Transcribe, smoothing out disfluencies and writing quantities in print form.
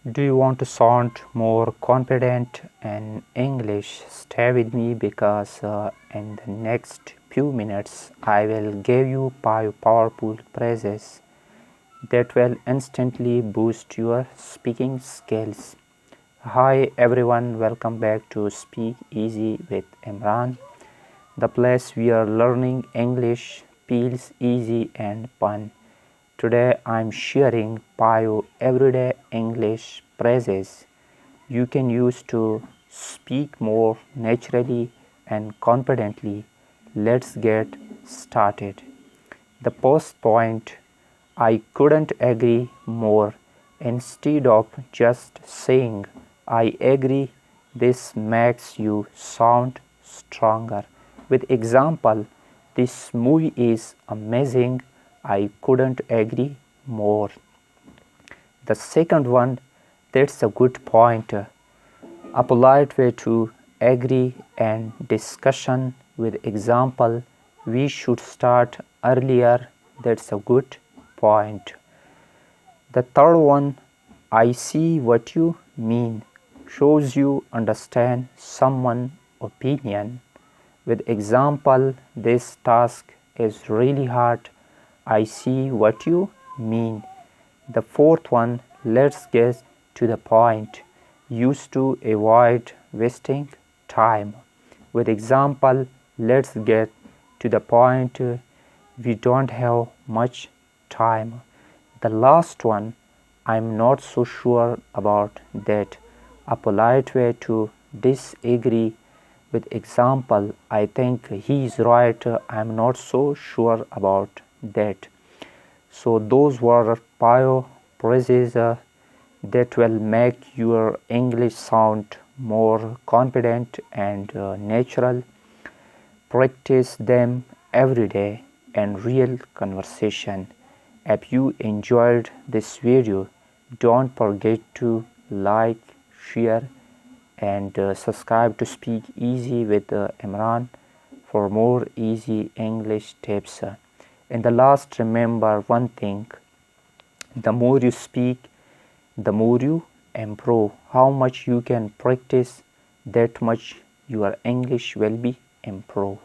Do you want to sound more confident in English? Stay with me because in the next few minutes I will give you 5 powerful phrases that will instantly boost your speaking skills. Hi everyone, welcome back to Speak Easy with Imran, the place where learning English feels easy and fun. Today I'm sharing 5 everyday English phrases you can use to speak more naturally and confidently. Let's get started. The first point, I couldn't agree more. Instead of just saying I agree, this makes you sound stronger. With example, this movie is amazing. I couldn't agree more. The second one, that's a good point. A polite way to agree and discussion with example, we should start earlier. That's a good point. The third one, I see what you mean, shows you understand someone's opinion. With example, this task is really hard. I see what you mean. The fourth one, let's get to the point, used to avoid wasting time. With example, let's get to the point, we don't have much time. The last one, I'm not so sure about that. A polite way to disagree. With example, I think he is right, I'm not so sure about that. So those were 5 phrases that will make your English sound more confident and natural. Practice them every day in real conversation. If you enjoyed this video, don't forget to like, share and subscribe to Speak Easy with Imran for more easy English tips. In the last, remember one thing, the more you speak, the more you improve. How much you can practice, that much your English will be improved.